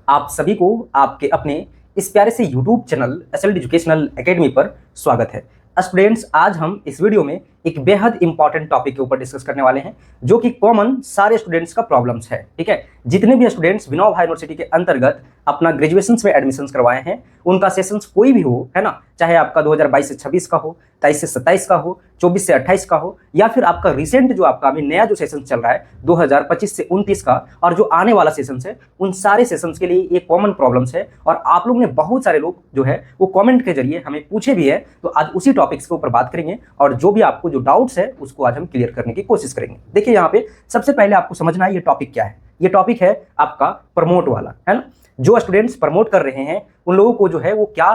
आप सभी को आपके अपने इस प्यारे से YouTube channel SLD educational academy पर स्वागत है। स्टूडेंट्स, आज हम इस वीडियो में एक बेहद इंपॉर्टेंट टॉपिक के ऊपर डिस्कस करने वाले हैं जो कि कॉमन सारे स्टूडेंट्स का प्रॉब्लम्स है। ठीक है, जितने भी स्टूडेंट्स विनोबा यूनिवर्सिटी के अंतर्गत अपना ग्रेजुएशन में एडमिशंस करवाए हैं उनका सेशंस कोई भी हो, है ना, चाहे आपका 2022 से 26 का हो, 23 से 27 का हो, 24 से 28 का हो, या फिर आपका रिसेंट जो आपका अभी नया जो सेशन चल रहा है 2025 से 29 का, और जो आने वाला सेशन है, उन सारे सेशंस के लिए ये कॉमन प्रॉब्लम्स है। और आप लोग ने बहुत सारे लोग जो है वो कमेंट के जरिए हमें पूछे भी है, तो आज उसी टॉपिक्स के ऊपर बात करेंगे और जो भी आपको जो डाउट्स है उसको आज हम क्लियर करने की कोशिश करेंगे। देखिए, यहाँ पे सबसे पहले आपको समझना है ये टॉपिक क्या है। ये टॉपिक है आपका प्रमोट वाला, है ना। जो स्टूडेंट्स प्रमोट कर रहे हैं उन लोगों को जो है वो क्या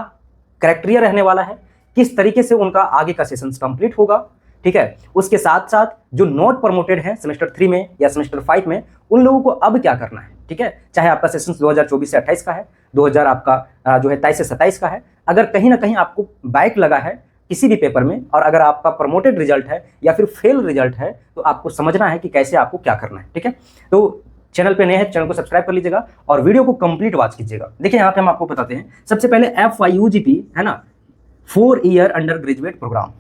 क्राइटेरिया रहने वाला है, किस तरीके से उनका आगे का सेशंस कंप्लीट होगा। ठीक है, उसके साथ साथ जो नॉट प्रमोटेड है सेमेस्टर 3 में या सेमेस्टर 5 में, उन लोगों को अब क्या करना है। ठीक है, चाहे आपका सेशन 2024 से 28 का है, 2000 आपका जो है 23 से 27 का है, अगर कहीं ना कहीं आपको बैक लगा है किसी भी पेपर में, और अगर आपका प्रमोटेड रिजल्ट है या फिर फेल रिजल्ट है, तो आपको समझना है कि कैसे आपको क्या करना है। ठीक है, तो चैनल पे नए हैं, चैनल को सब्सक्राइब कर लीजिएगा और वीडियो को कंप्लीट वॉच कीजिएगा। देखिए, यहाँ पे हम आपको बताते हैं सबसे पहले FYUGP, है ना, 4 ईयर अंडर ग्रेजुएट प्रोग्राम,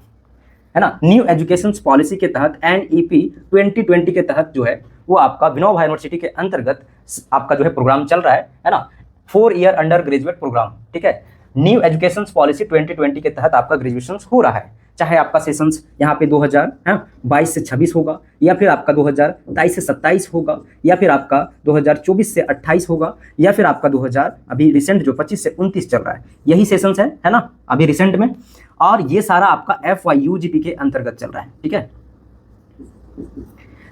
है ना, न्यू एजुकेशन पॉलिसी के तहत NEP 2020 के तहत जो है वो आपका विनोबा यूनिवर्सिटी के अंतर्गत आपका जो है प्रोग्राम चल रहा है ना, 4 ईयर अंडर ग्रेजुएट प्रोग्राम। ठीक है, न्यू एजुकेशन पॉलिसी 2020 के तहत आपका ग्रेजुएशन हो रहा है, चाहे आपका सेशंस यहाँ पे 2022 से 26 होगा, या फिर आपका 2023 से 27 होगा, या फिर आपका 2024 से 28 होगा, या फिर आपका 2000 अभी रिसेंट जो 25 से 29 चल रहा है, यही सेशंस है ना, अभी रिसेंट में। और ये सारा आपका FYUGP के अंतर्गत चल रहा है। ठीक है,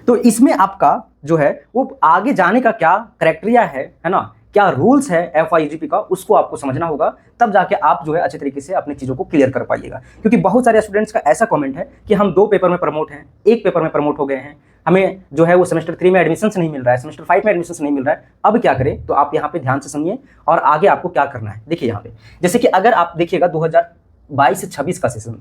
तो इसमें आपका जो है वो आगे जाने का क्या क्राइटेरिया है ना, क्या रूल्स है FYUGP का, उसको आपको समझना होगा, तब जाके आप जो है अच्छे तरीके से अपनी चीज़ों को क्लियर कर पाइएगा। क्योंकि बहुत सारे स्टूडेंट्स का ऐसा कमेंट है कि हम 2 पेपर में प्रमोट हैं, 1 पेपर में प्रमोट हो गए हैं, हमें जो है वो सेमेस्टर 3 में एडमिशन नहीं मिल रहा है, सेमेस्टर 5 में एडमिशन नहीं मिल रहा है, अब क्या करें। तो आप यहाँ पे ध्यान से सुनिए और आगे आपको क्या करना है। देखिए यहाँ पे जैसे कि अगर आप देखिएगा 2022 से 26 का सेशन,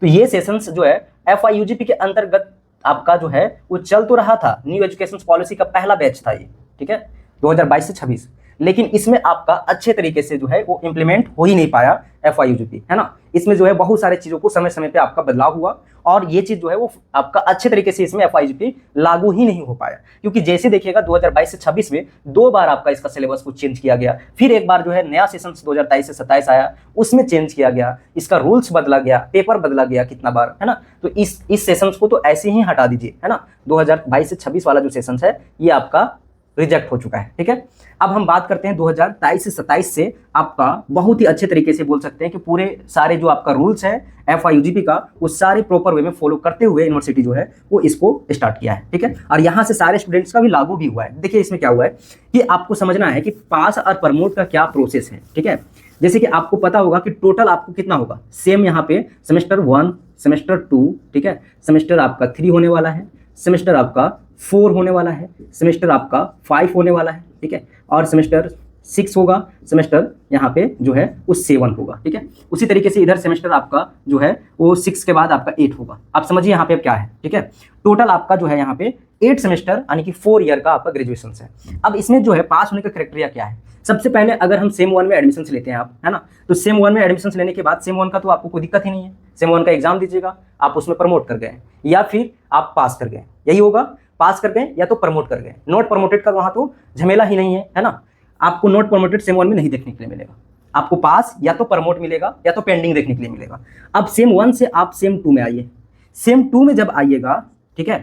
तो ये सेशंस जो है FYUGP के अंतर्गत आपका जो है वो चल तो रहा था, न्यू एजुकेशन पॉलिसी का पहला बैच था ये। ठीक है, 2022 से 26, लेकिन इसमें आपका अच्छे तरीके से जो है वो इम्प्लीमेंट हो ही नहीं पाया FYUGP, है ना। इसमें जो है बहुत सारे चीज़ों को समय समय पे आपका बदलाव हुआ और ये चीज़ जो है वो आपका अच्छे तरीके से इसमें FYUGP लागू ही नहीं हो पाया। क्योंकि जैसे देखिएगा 2022 से 26 में 2 बार आपका इसका सिलेबस को चेंज किया गया, फिर एक बार जो है नया सेशन 2023 से 27 आया, उसमें चेंज किया गया, इसका रूल्स बदला गया, पेपर बदला गया कितना बार, है ना। तो इस सेशन को तो ऐसे ही हटा दीजिए, है ना। 2022 से 26 वाला जो सेशन है ये आपका रिजेक्ट हो चुका है। ठीक है, अब हम बात करते हैं 2023 से 27 से आपका बहुत ही अच्छे तरीके से बोल सकते हैं कि पूरे सारे जो आपका रूल्स है FYUGP का वो सारे प्रॉपर वे में फॉलो करते हुए यूनिवर्सिटी जो है वो इसको स्टार्ट किया है। ठीक है, और यहाँ से सारे स्टूडेंट्स का भी लागू भी हुआ है। देखिए इसमें क्या हुआ है कि आपको समझना है कि पास और प्रमोट का क्या प्रोसेस है। ठीक है, जैसे कि आपको पता होगा कि टोटल आपको कितना होगा, सेम यहाँ पे सेमेस्टर 1, सेमेस्टर 2, ठीक है, सेमेस्टर आपका 3 होने वाला है, सेमेस्टर आपका 4 होने वाला है, सेमेस्टर आपका 5 होने वाला है। ठीक है, और सेमेस्टर 6 होगा, सेमेस्टर यहाँ पे जो है वो 7 होगा। ठीक है, उसी तरीके से इधर सेमेस्टर आपका जो है वो 6 के बाद आपका 8 होगा। आप समझिए यहाँ पे क्या है। ठीक है, टोटल आपका जो है यहाँ पे 8 सेमेस्टर यानी कि 4 ईयर का आपका ग्रेजुएशन है। अब इसमें जो है पास होने का क्राइटेरिया क्या है। सबसे पहले अगर हम सेम 1 में एडमिशन लेते हैं आप, है ना, तो सेम 1 में एडमिशन लेने के बाद सेम 1 का तो आपको कोई दिक्कत ही नहीं है, सेम 1 का एग्जाम दीजिएगा, आप उसमें प्रमोट कर गए या फिर आप पास कर गए, यही होगा, पास कर गए या तो प्रमोट कर गए। नॉट प्रमोटेड का वहां तो झमेला ही नहीं है ना। आपको नॉट प्रमोटेड सेम 1 में नहीं देखने के लिए मिलेगा, आपको पास या तो प्रमोट मिलेगा या तो पेंडिंग देखने के लिए मिलेगा। अब सेम 1 से आप सेम 2 में आइए, सेम 2 में जब आइएगा, ठीक है,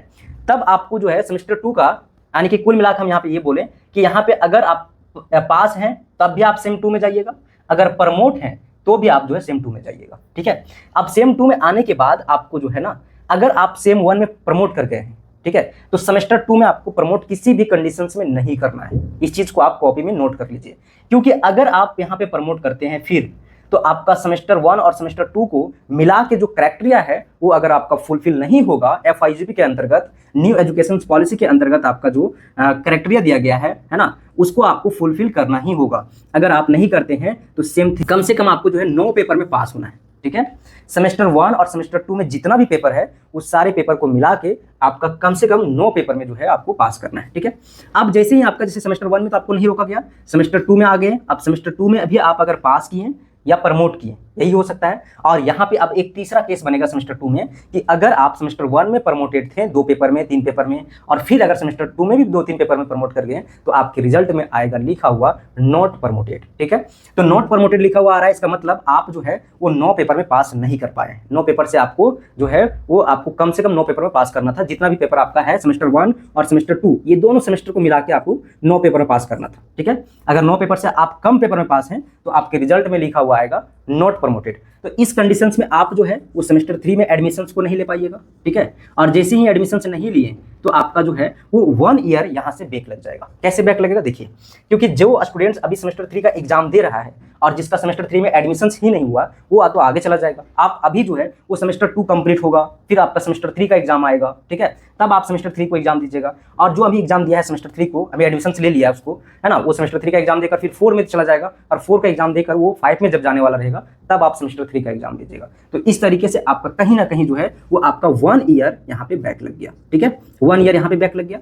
तब आपको जो है सेमेस्टर 2 का यानी कि कुल मिलाकर हम यहाँ पे ये बोले कि यहाँ पे अगर आप पास हैं तब भी आप सेम 2 में जाइएगा, अगर प्रमोट हैं तो भी आप जो है सेम 2 में जाइएगा। ठीक है, अब सेम 2 में आने के बाद आपको जो है ना, अगर आप सेम 1 में प्रमोट कर गए हैं, ठीक है, तो सेमेस्टर 2 में आपको प्रमोट किसी भी कंडीशंस में नहीं करना है। इस चीज को आप कॉपी में नोट कर लीजिए, क्योंकि अगर आप यहाँ पे प्रमोट करते हैं फिर तो आपका सेमेस्टर 1 और सेमेस्टर 2 को मिला के जो क्राइटेरिया है वो अगर आपका फुलफिल नहीं होगा FYUGP के अंतर्गत, न्यू एजुकेशन पॉलिसी के अंतर्गत आपका जो क्राइटेरिया दिया गया है ना, उसको आपको फुलफिल करना ही होगा। अगर आप नहीं करते हैं तो सेम कम से कम आपको जो है 9 पेपर में पास होना है। ठीक है। सेमेस्टर 1 और सेमेस्टर 2 में जितना भी पेपर है उस सारे पेपर को मिला के आपका कम से कम 9 पेपर में जो है आपको पास करना है, ठीक है। अब जैसे ही आपका, जैसे सेमेस्टर 1 में तो आपको नहीं रोका गया, सेमेस्टर 2 में आ गए, अब सेमेस्टर 2 में अभी आप अगर पास किए या प्रमोट किए, यही हो सकता है। और यहाँ पे अब एक तीसरा केस बनेगा सेमेस्टर 2 में कि अगर आप सेमेस्टर 1 में प्रमोटेड थे 2 पेपर में, 3 पेपर में, और फिर अगर सेमेस्टर 2 में भी 2-3 पेपर में प्रमोट कर गए तो आपके रिजल्ट में आएगा लिखा हुआ नॉट प्रमोटेड, ठीक है। तो नॉट प्रमोटेड लिखा हुआ आ रहा है, इसका मतलब आप जो है वो 9 पेपर में पास नहीं कर पाए। 9 पेपर से आपको जो है वो आपको कम से कम 9 पेपर में पास करना था। जितना भी पेपर आपका है सेमेस्टर 1 और सेमेस्टर 2, ये दोनों सेमेस्टर को मिला के आपको 9 पेपर में पास करना था, ठीक है। अगर 9 पेपर से आप कम पेपर में पास हैं तो आपके रिजल्ट में लिखा हुआ आएगा नॉट प्रमोटेड। तो इस कंडीशंस में आप जो है वो सेमेस्टर 3 में एडमिशंस को नहीं ले पाइएगा, ठीक है। और जैसे ही एडमिशंस नहीं लिए तो आपका जो है वो 1 ईयर यहाँ से बैक लग जाएगा। कैसे बैक लगेगा देखिए, क्योंकि जो स्टूडेंट्स अभी सेमेस्टर 3 का एग्जाम दे रहा है और जिसका सेमेस्टर 3 में एडमिशंस ही नहीं हुआ वो तो आगे चला जाएगा। आप अभी जो है वो सेमेस्टर 2 कंप्लीट होगा, फिर आपका सेमेस्टर 3 का एग्जाम आएगा, ठीक है, तब आप सेमेस्टर 3 को एग्जाम दीजिएगा। और जो अभी एग्जाम दिया है सेमेस्टर 3 को, अभी एडमिशंस ले लिया है उसको, है ना, वो सेमेस्टर 3 का एग्जाम देकर फिर 4 में चला जाएगा और 4 का एग्जाम देकर वो 5 में जब जाने वाला रहेगा तब आप सेमेस्टर 3 का एग्जाम दीजिएगा। तो इस तरीके से आपका कहीं ना कहीं जो है वो आपका 1 ईयर यहाँ पे बैक लग गया, ठीक है, 1 ईयर यहाँ पे बैक लग गया।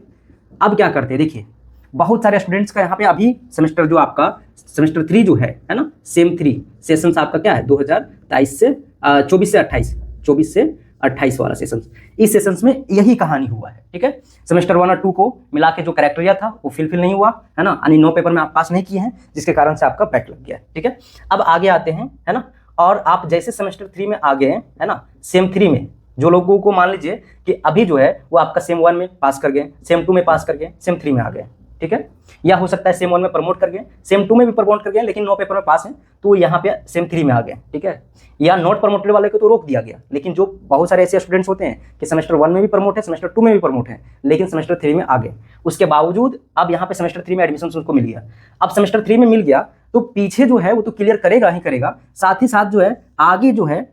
अब क्या करते हैं देखिए, बहुत सारे स्टूडेंट्स का यहाँ पे अभी सेमेस्टर जो आपका सेमेस्टर 3 जो है ना, सेम 3 सेशंस आपका क्या है 2023 से 24 से 28, 24 से 28 वाला सेशन, इस सेशंस में यही कहानी हुआ है, ठीक है। सेमेस्टर 1 और 2 को मिला के जो क्राइटेरिया था वो फिलफिल नहीं हुआ, है ना, यानी 9 पेपर में आप पास नहीं किए हैं, जिसके कारण से आपका बैक लग गया, ठीक है। अब आगे आते हैं, है ना, और आप जैसे सेमेस्टर 3 में आ गए हैं, है ना, सेम 3 में जो लोगों को मान लीजिए कि अभी जो है वो आपका सेम 1 में पास कर गए, सेम 2 में पास कर गए, सेम 3 में आ गए, ठीक है, या हो सकता है सेम 1 में प्रमोट कर गए, सेम 2 में भी प्रमोट कर गए, लेकिन 9 पेपर में पास हैं तो यहाँ पे सेम 3 में आ गए, ठीक है। या नॉट प्रमोटेड वाले को तो रोक दिया गया, लेकिन जो बहुत सारे ऐसे स्टूडेंट्स होते हैं कि सेमेस्टर 1 में भी प्रमोट है, सेमेस्टर 2 में भी प्रमोट है, लेकिन सेमेस्टर 3 में आ गए, उसके बावजूद अब यहाँ पे सेमेस्टर 3 में एडमिशन उनको मिल गया। अब सेमेस्टर 3 में मिल गया तो पीछे जो है वो तो क्लियर करेगा ही करेगा, साथ ही साथ जो है आगे जो है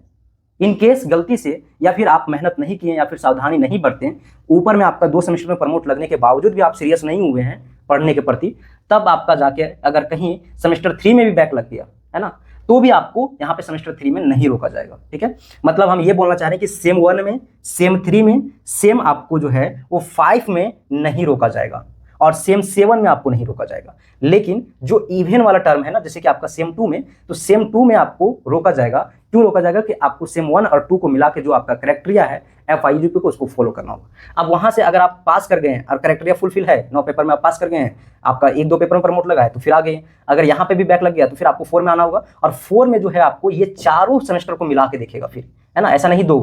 इन केस गलती से या फिर आप मेहनत नहीं किए या फिर सावधानी नहीं बरतें, ऊपर में आपका 2 सेमेस्टर में प्रमोट लगने के बावजूद भी आप सीरियस नहीं हुए हैं पढ़ने के प्रति, तब आपका जाके अगर कहीं सेमेस्टर 3 में भी बैक लग गया, है ना, तो भी आपको यहाँ पे सेमेस्टर 3 में नहीं रोका जाएगा, ठीक है। मतलब हम ये बोलना चाह रहे हैं कि सेम 1 में, सेम 3 में, सेम आपको जो है वो 5 में नहीं रोका जाएगा और सेम 7 में आपको नहीं रोका जाएगा। लेकिन जो इवन वाला टर्म है ना, जैसे कि आपका सेम 2 में, तो सेम 2 में आपको रोका जाएगा। क्यों रोका जाएगा कि आपको सेम 1 और 2 को मिला के जो आपका क्राइटेरिया है FIGP को, उसको फॉलो करना होगा। अब वहां से अगर आप पास कर गए हैं और क्राइटेरिया फुलफिल है, 9 पेपर में आप पास कर गए हैं, आपका 1-2 पेपर में प्रमोट लगा है तो फिर आ गए। अगर यहाँ पे भी बैक लग गया तो फिर आपको 4 में आना होगा, और 4 में जो है आपको ये चारों सेमेस्टर को मिला के देखेगा फिर, है ना, ऐसा नहीं 2,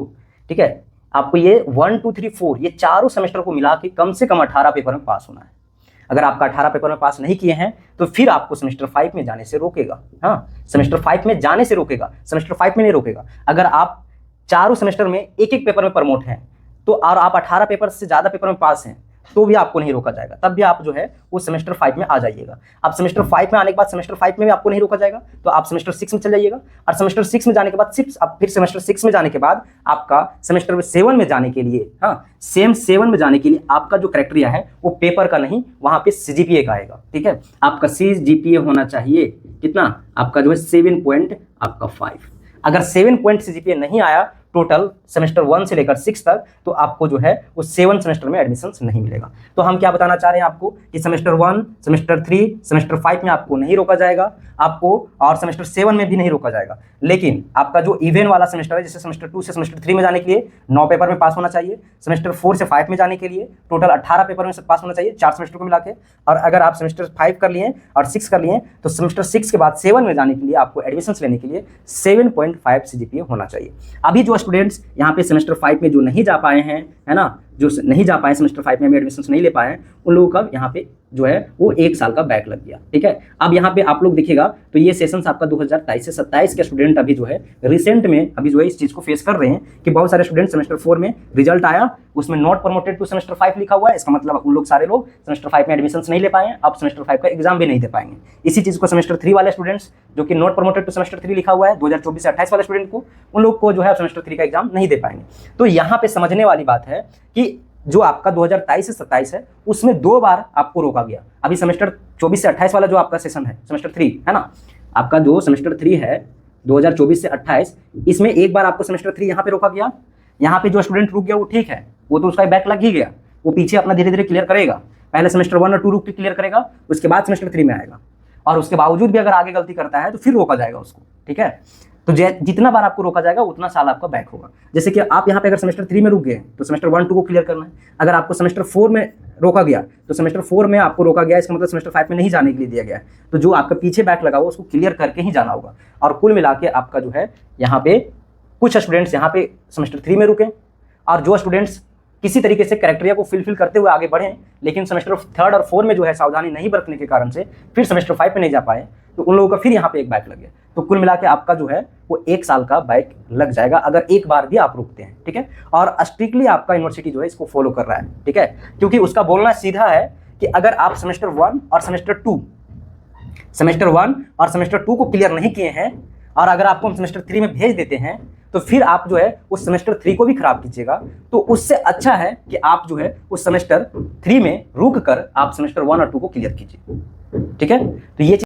ठीक है। आपको ये 1, 2, 3, 4 ये चारों सेमेस्टर को मिला के कम से कम 18 पेपर में पास होना है। अगर आपका 18 पेपर में पास नहीं किए हैं तो फिर आपको सेमेस्टर 5 में जाने से रोकेगा, हाँ, सेमेस्टर 5 में जाने से रोकेगा, सेमेस्टर 5 में नहीं रोकेगा। अगर आप चारों सेमेस्टर में एक-एक पेपर में प्रमोट हैं तो, और आप 18 पेपर से ज़्यादा पेपर में पास हैं तो भी आपको नहीं रोका जाएगा, तब भी आप जो है वो सेमेस्टर 5 में आ जाइएगा। अब सेमेस्टर 5 में आने के बाद सेमेस्टर 5 में भी आपको नहीं रोका जाएगा तो आप सेमेस्टर 6 में चल जाइएगा, और सेमेस्टर 6 में जाने के बाद अब फिर सेमेस्टर 6 में जाने के बाद आपका सेमेस्टर 7 में जाने के लिए, हाँ, सेम 7 में जाने के लिए आपका जो क्राइटेरिया है वो पेपर का नहीं, वहाँ पे CGPA का आएगा, ठीक है। आपका CGPA होना चाहिए कितना, आपका जो है 7.5। अगर 7 पॉइंट CGPA नहीं आया टोटल सेमेस्टर 1 से लेकर 6 तक, तो आपको जो है वो 7 सेमेस्टर में एडमिशन नहीं मिलेगा। तो हम क्या बताना चाह रहे हैं आपको कि सेमेस्टर 1, सेमेस्टर 3, सेमेस्टर 5 में आपको नहीं रोका जाएगा आपको, और सेमेस्टर 7 में भी नहीं रोका जाएगा। लेकिन आपका जो इवेंट वाला सेमेस्टर है, जैसे सेमेस्टर 2 से सेमेस्टर 3 में जाने के लिए 9 पेपर में पास होना चाहिए, सेमेस्टर 4 से 5 में जाने के लिए टोटल 18 पेपर में पास होना चाहिए, 4 सेमेस्टर को मिला के। और अगर आप सेमेस्टर 5 कर लिए और 6 कर लिए तो सेमेस्टर 6 के बाद 7 में जाने के लिए आपको एडमिशन लेने के लिए 7.5 CGPA होना चाहिए। अभी जो स्टूडेंट्स यहाँ पे सेमेस्टर 5 में जो नहीं जा पाए हैं, है ना, जो नहीं जा पाए सेमेस्टर 5 में भी एडमिशन नहीं ले पाए हैं, उन लोगों का यहाँ पे जो है वो 1 साल का बैक लग गया, ठीक है। अब यहाँ पे आप लोग देखिएगा तो ये सेशंस आपका 2023 से 27 के स्टूडेंट अभी जो है रिसेंट में अभी जो है इस चीज़ को फेस कर रहे हैं कि बहुत सारे स्टूडेंट सेमेस्टर 4 में रिजल्ट आया, उसमें नॉट प्रमोटेड टू सेमेस्टर 5 लिखा हुआ है। इसका मतलब उन लोग सारे लोग सेमेस्टर 5 में एडमिशन नहीं ले पाए हैं, अब सेमेस्टर 5 का एग्जाम भी नहीं दे पाएंगे। इसी चीज़ को सेमेस्टर 3 वाले स्टूडेंट्स जो कि नॉट प्रमोटेड टू सेमेस्टर 3 लिखा हुआ है 2024 से 28 वाले स्टूडेंट को, उन लोग को जो है सेमेस्टर 3 का एग्जाम नहीं दे पाएंगे। तो यहाँ पे समझने वाली बात है कि जो आपका 2023 से 27 है उसमें 2 बार आपको रोका गया। अभी सेमेस्टर 24 से 28 वाला जो आपका सेशन है सेमेस्टर 3, है ना, आपका जो सेमेस्टर 3 है 2024 से 28, इसमें एक बार आपको सेमेस्टर 3 यहाँ पे रोका गया। यहाँ पे जो स्टूडेंट रुक गया वो ठीक है, वो तो उसका बैक लग ही गया, वो पीछे अपना धीरे धीरे क्लियर करेगा। पहले सेमेस्टर 1 और 2 रुक के क्लियर करेगा, उसके बाद सेमेस्टर 3 में आएगा, और उसके बावजूद भी अगर आगे गलती करता है तो फिर रोका जाएगा उसको, ठीक है। तो जितना बार आपको रोका जाएगा उतना साल आपका बैक होगा। जैसे कि आप यहाँ पे अगर सेमेस्टर 3 में रुक गए तो सेमेस्टर 1 2 को क्लियर करना है। अगर आपको सेमेस्टर 4 में रोका गया तो सेमेस्टर 4 में आपको रोका गया, इसका मतलब सेमेस्टर 5 में नहीं जाने के लिए दिया गया है। तो जो आपका पीछे बैक लगा हुआ उसको क्लियर करके ही जाना होगा। और कुल मिला के आपका जो है यहाँ पे कुछ स्टूडेंट्स यहाँ पे सेमेस्टर 3 में रुके, और जो स्टूडेंट्स किसी तरीके से क्राइटेरिया को फिलफिल करते हुए आगे बढ़े, लेकिन सेमेस्टर 3 और 4 में जो है सावधानी नहीं बरतने के कारण से फिर सेमेस्टर 5 में नहीं जा पाए, तो उन लोगों का फिर यहाँ पे एक बैक लग गया। तो कुल मिला के आपका जो है वो 1 साल का बैक लग जाएगा अगर एक बार भी आप रुकते हैं, ठीक है। और स्ट्रिक्टली आपका यूनिवर्सिटी जो है इसको फॉलो कर रहा है, ठीक है, क्योंकि उसका बोलना सीधा है कि अगर आप सेमेस्टर 1 और सेमेस्टर 2 को क्लियर नहीं किए हैं, और अगर आपको हम सेमेस्टर 3 में भेज देते हैं, तो फिर आप जो है उस सेमेस्टर 3 को भी खराब कीजिएगा। तो उससे अच्छा है कि आप जो है उस सेमेस्टर 3 में रुक कर आप सेमेस्टर 1 और 2 को क्लियर कीजिए, ठीक है। तो ये